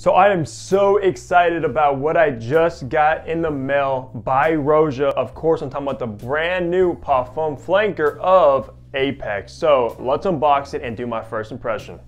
So I am so excited about what I just got in the mail by Roja. Of course, I'm talking about the brand new Parfum flanker of Apex. So let's unbox it and do my first impression.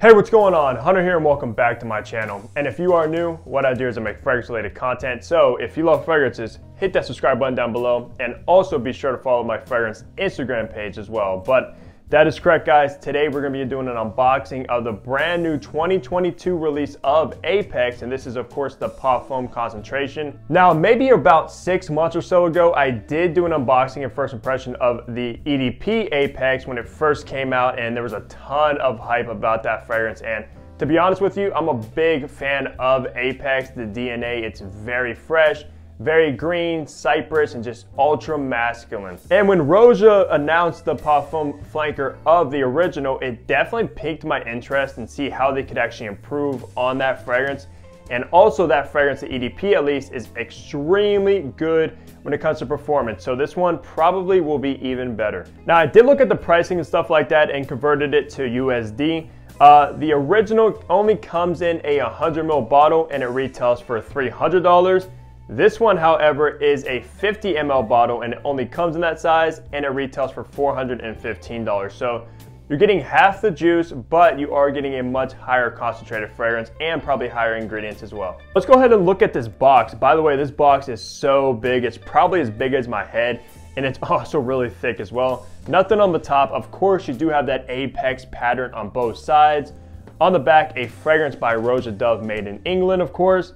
Hey, what's going on? Hunter here and welcome back to my channel. And if you are new, what I do is I make fragrance related content. So if you love fragrances, hit that subscribe button down below and also be sure to follow my fragrance Instagram page as well. But that is correct, guys. Today we're gonna be doing an unboxing of the brand new 2022 release of Apex. And this is of course the Parfum concentration. Now, maybe about 6 months or so ago, I did do an unboxing and first impression of the EDP Apex when it first came out, and there was a ton of hype about that fragrance. And to be honest with you, I'm a big fan of Apex, the DNA. It's very fresh, very green, cypress, and just ultra masculine. And when Roja announced the Parfum flanker of the original, it definitely piqued my interest and see how they could actually improve on that fragrance. And also that fragrance, the EDP at least, is extremely good when it comes to performance. So this one probably will be even better. Now I did look at the pricing and stuff like that and converted it to USD. The original only comes in a 100 ml bottle and it retails for $300. This one, however, is a 50 ml bottle and it only comes in that size and it retails for $415. So you're getting half the juice, but you are getting a much higher concentrated fragrance and probably higher ingredients as well. Let's go ahead and look at this box. By the way, this box is so big. It's probably as big as my head and it's also really thick as well. Nothing on the top. Of course, you do have that Apex pattern on both sides. On the back, a fragrance by Roja Dove made in England, of course.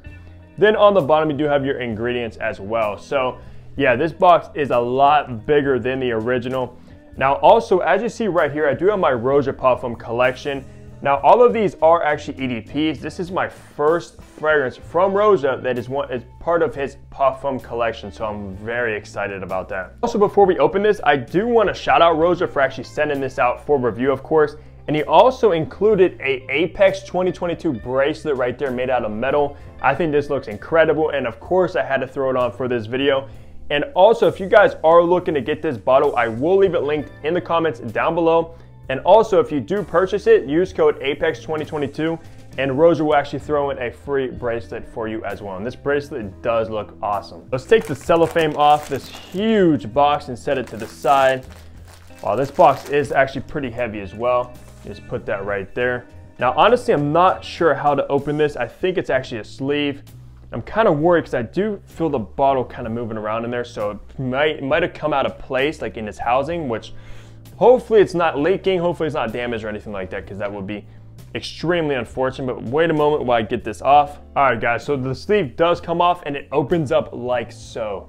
Then on the bottom, you do have your ingredients as well. So yeah, this box is a lot bigger than the original. Now also, as you see right here, I do have my Roja Parfum collection. Now all of these are actually EDPs. This is my first fragrance from Roja that is part of his Parfum collection. So I'm very excited about that. Also, before we open this, I do want to shout out Roja for actually sending this out for review, of course. And he also included a Apex 2022 bracelet right there made out of metal. I think this looks incredible. And of course I had to throw it on for this video. And also, if you guys are looking to get this bottle, I will leave it linked in the comments down below. And also, if you do purchase it, use code APEX 2022 and Roja will actually throw in a free bracelet for you as well. And this bracelet does look awesome. Let's take the cellophane off this huge box and set it to the side. Wow, this box is actually pretty heavy as well. Just put that right there. Now, honestly, I'm not sure how to open this. I think it's actually a sleeve. I'm kind of worried because I do feel the bottle kind of moving around in there. So it might have come out of place like in its housing, which hopefully it's not leaking. Hopefully it's not damaged or anything like that, because that would be extremely unfortunate. But wait a moment while I get this off. All right, guys, so the sleeve does come off and it opens up like so.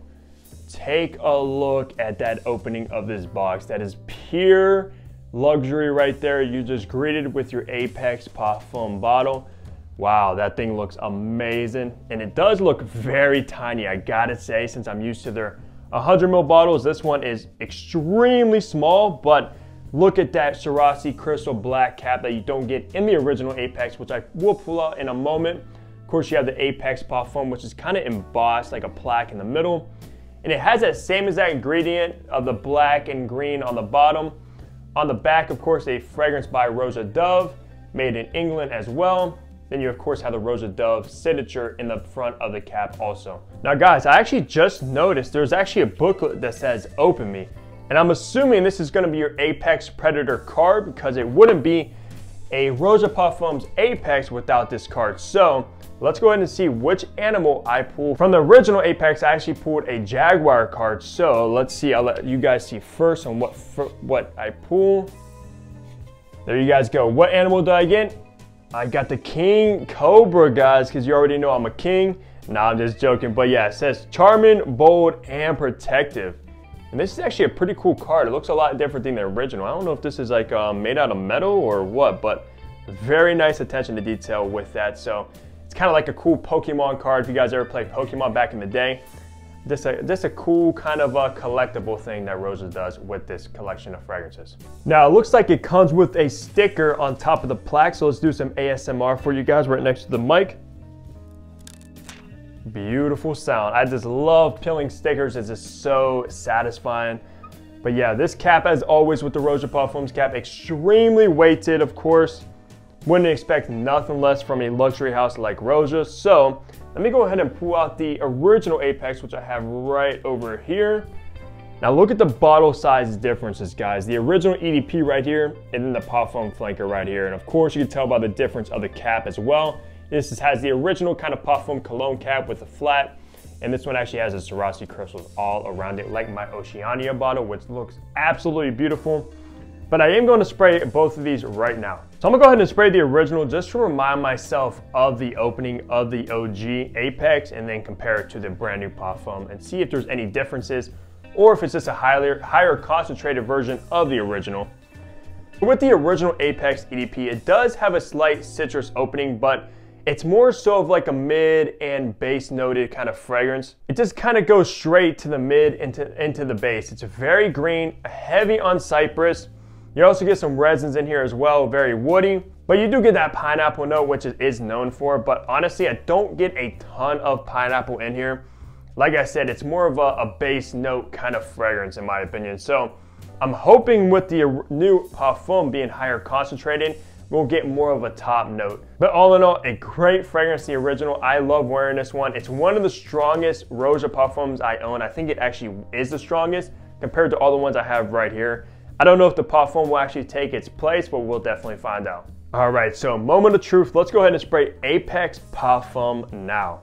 Take a look at that opening of this box. That is pure luxury right there. You just greeted with your Apex Parfum bottle. Wow, that thing looks amazing. And it does look very tiny, I gotta say, since I'm used to their 100 ml bottles. This one is extremely small, but look at that Swarovski crystal black cap that you don't get in the original Apex, which I will pull out in a moment. Of course, you have the Apex Parfum, which is kind of embossed like a plaque in the middle. And it has that same exact ingredient of the black and green on the bottom. On the back, of course, a fragrance by Roja Dove, made in England as well. Then you, of course, have the Roja Dove signature in the front of the cap also. Now, guys, I actually just noticed there's actually a booklet that says Open Me. And I'm assuming this is gonna be your Apex Predator card, because it wouldn't be a Roja Parfums Apex without this card. So let's go ahead and see which animal I pull. From the original Apex, I actually pulled a Jaguar card. So let's see, I'll let you guys see first on what I pull. There you guys go. What animal do I get? I got the King Cobra, guys, because you already know I'm a king. Nah, I'm just joking. But yeah, it says charming, bold, and protective. And this is actually a pretty cool card. It looks a lot different than the original. I don't know if this is like made out of metal or what, but very nice attention to detail with that. So it's kind of like a cool Pokemon card. If you guys ever played Pokemon back in the day, this a cool kind of a collectible thing that Roja does with this collection of fragrances. Now it looks like it comes with a sticker on top of the plaque. So let's do some ASMR for you guys right next to the mic. Beautiful sound. I just love peeling stickers. It's just so satisfying. But yeah, this cap, as always with the Roja Parfums cap, extremely weighted, of course. Wouldn't expect nothing less from a luxury house like Roja. So let me go ahead and pull out the original Apex, which I have right over here. Now look at the bottle size differences, guys. The original EDP right here, and then the Parfum flanker right here. And of course, you can tell by the difference of the cap as well. This has the original kind of Parfum cologne cap with the flat, and this one actually has the Swarovski crystals all around it, like my Oceania bottle, which looks absolutely beautiful. But I am going to spray both of these right now. So I'm gonna go ahead and spray the original just to remind myself of the opening of the OG Apex, and then compare it to the brand new Parfum and see if there's any differences, or if it's just a higher concentrated version of the original. With the original Apex EDP, it does have a slight citrus opening, but it's more so of like a mid and base noted kind of fragrance. It just kind of goes straight to the mid into the base. It's very green, heavy on cypress. You also get some resins in here as well, very woody. But you do get that pineapple note, which it is known for. But honestly, I don't get a ton of pineapple in here. Like I said, it's more of a base note kind of fragrance in my opinion. So I'm hoping with the new Parfum being higher concentrated, we'll get more of a top note. But all in all, a great fragrance, the original. I love wearing this one. It's one of the strongest Roja Parfums I own. I think it actually is the strongest compared to all the ones I have right here. I don't know if the Parfum will actually take its place, but we'll definitely find out. All right, so moment of truth. Let's go ahead and spray Apex Parfum now.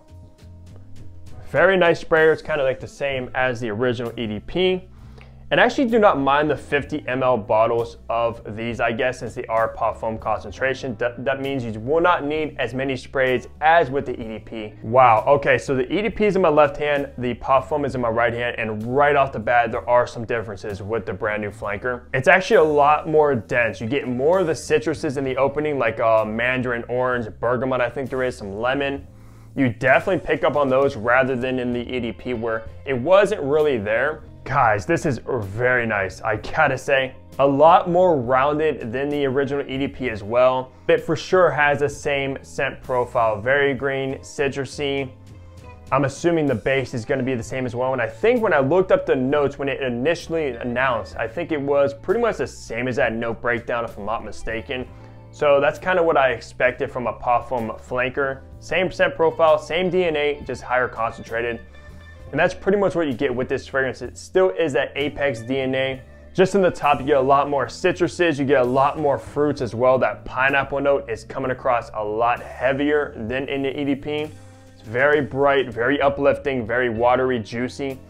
Very nice sprayer. It's kind of like the same as the original EDP. And I actually do not mind the 50 ml bottles of these, I guess, since they are Parfum concentration. That means you will not need as many sprays as with the EDP. Wow, okay, so the EDP is in my left hand, the Parfum is in my right hand, and right off the bat, there are some differences with the brand new flanker. It's actually a lot more dense. You get more of the citruses in the opening, like mandarin orange, bergamot, I think there is, some lemon. You definitely pick up on those rather than in the EDP where it wasn't really there. Guys, this is very nice. I gotta say, a lot more rounded than the original EDP as well. It for sure has the same scent profile, very green, citrusy. I'm assuming the base is gonna be the same as well. And I think when I looked up the notes when it initially announced, I think it was pretty much the same as that note breakdown if I'm not mistaken. So that's kind of what I expected from a Parfum flanker. Same scent profile, same DNA, just higher concentrated. And that's pretty much what you get with this fragrance. It still is that Apex DNA. Just in the top, you get a lot more citruses, you get a lot more fruits as well. That pineapple note is coming across a lot heavier than in the EDP. It's very bright, very uplifting, very watery, juicy.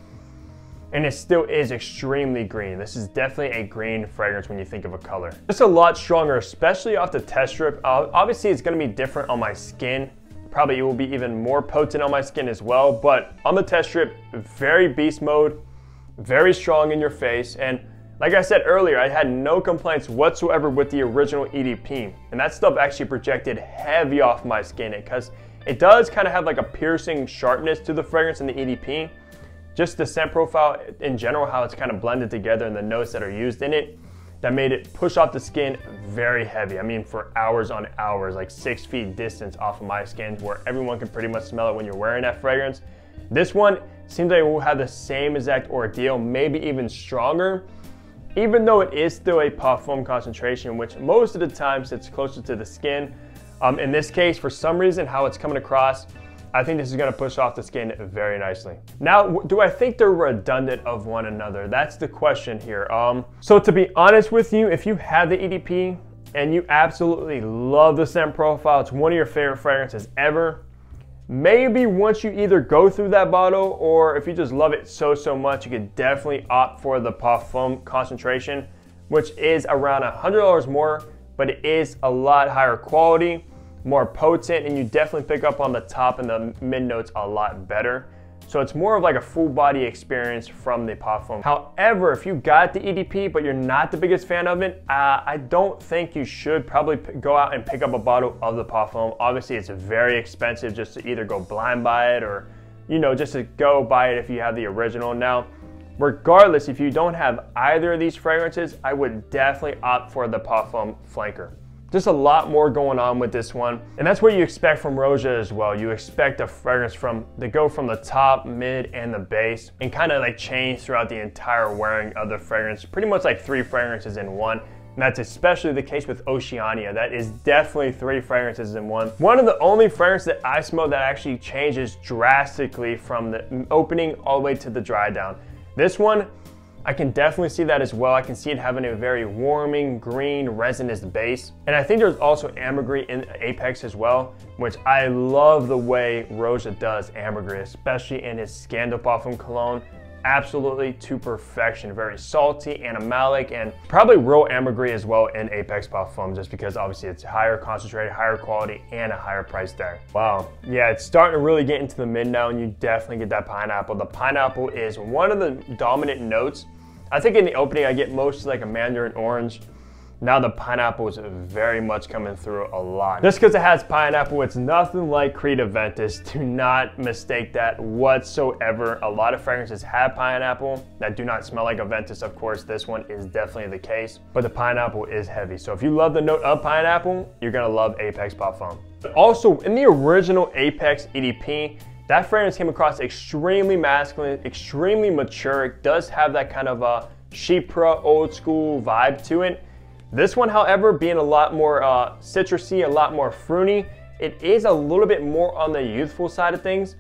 And it still is extremely green. This is definitely a green fragrance when you think of a color. It's a lot stronger, especially off the test strip. Obviously, it's gonna be different on my skin. Probably it will be even more potent on my skin as well, but on the test strip, very beast mode, very strong in your face. And like I said earlier, I had no complaints whatsoever with the original EDP. And that stuff actually projected heavy off my skin because it does kind of have like a piercing sharpness to the fragrance in the EDP. Just the scent profile in general, how it's kind of blended together and the notes that are used in it, that made it push off the skin very heavy. I mean, for hours on hours, like 6 feet distance off of my skin where everyone can pretty much smell it when you're wearing that fragrance. This one seems like it will have the same exact ordeal, maybe even stronger, even though it is still a Parfum concentration, which most of the time sits closer to the skin. In this case, for some reason, how it's coming across, I think this is gonna push off the skin very nicely. Now, do I think they're redundant of one another? That's the question here. So to be honest with you, if you have the EDP and you absolutely love the scent profile, it's one of your favorite fragrances ever, maybe once you either go through that bottle or if you just love it so much, you could definitely opt for the Parfum concentration, which is around $100 more, but it is a lot higher quality, more potent, and you definitely pick up on the top and the mid notes a lot better. So it's more of like a full body experience from the Parfum. However, if you got the EDP but you're not the biggest fan of it, I don't think you should probably go out and pick up a bottle of the Parfum. Obviously it's very expensive just to either go blind buy it or, you know, just to go buy it if you have the original. Now, regardless, if you don't have either of these fragrances, I would definitely opt for the Parfum flanker. Just a lot more going on with this one. And that's what you expect from Roja as well. You expect a fragrance to go from the top, mid, and the base, and kind of like change throughout the entire wearing of the fragrance. Pretty much like 3 fragrances in one. And that's especially the case with Oceania. That is definitely 3 fragrances in one. One of the only fragrances that I smell that actually changes drastically from the opening all the way to the dry down. This one, I can definitely see that as well. I can see it having a very warming, green, resinous base. And I think there's also ambergris in Apex as well, which I love the way Roja does ambergris, especially in his Scandal Parfum cologne. Absolutely to perfection. Very salty, animalic, and probably real ambergris as well in Apex Parfum, just because obviously it's higher concentrated, higher quality, and a higher price tag. Wow. Yeah, it's starting to really get into the mid now, and you definitely get that pineapple. The pineapple is one of the dominant notes. I think in the opening I get mostly like a mandarin orange. Now the pineapple is very much coming through a lot. Just because it has pineapple, it's nothing like Creed Aventus. Do not mistake that whatsoever. A lot of fragrances have pineapple that do not smell like Aventus. Of course, this one is definitely the case, but the pineapple is heavy. So if you love the note of pineapple, you're gonna love Apex Parfum. But also in the original Apex EDP, that fragrance came across extremely masculine, extremely mature. It does have that kind of a chypre, old school vibe to it. This one, however, being a lot more citrusy, a lot more fruity, it is a little bit more on the youthful side of things.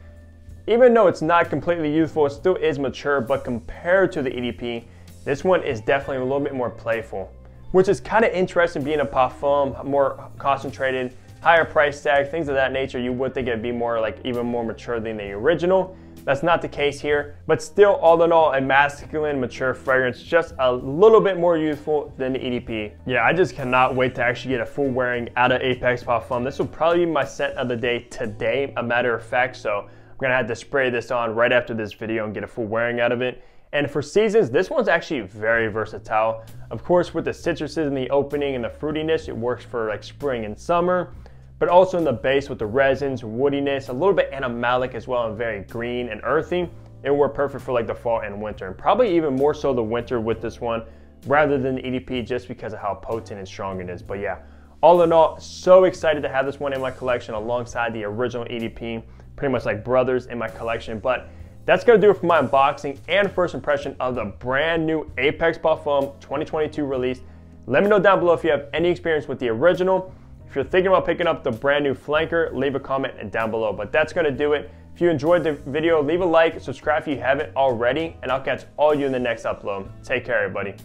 Even though it's not completely youthful, it still is mature, but compared to the EDP, this one is definitely a little bit more playful, which is kind of interesting being a parfum, more concentrated, higher price tag, things of that nature. You would think it'd be more like even more mature than the original. That's not the case here, but still all in all a masculine, mature fragrance, just a little bit more youthful than the EDP. Yeah, I just cannot wait to actually get a full wearing out of Apex Parfum. This will probably be my scent of the day today, a matter of fact, so I'm gonna have to spray this on right after this video and get a full wearing out of it. And for seasons, this one's actually very versatile. Of course, with the citruses in the opening and the fruitiness, it works for like spring and summer. But also in the base with the resins, woodiness, a little bit animalic as well, and very green and earthy. It will work perfect for like the fall and winter, and probably even more so the winter with this one rather than the EDP, just because of how potent and strong it is. But yeah, all in all, so excited to have this one in my collection alongside the original EDP, pretty much like brothers in my collection. But that's gonna do it for my unboxing and first impression of the brand new Apex Parfum 2022 release. Let me know down below if you have any experience with the original. If you're thinking about picking up the brand new flanker, leave a comment down below. But that's gonna do it. If you enjoyed the video, leave a like, subscribe if you haven't already, and I'll catch all of you in the next upload. Take care, everybody.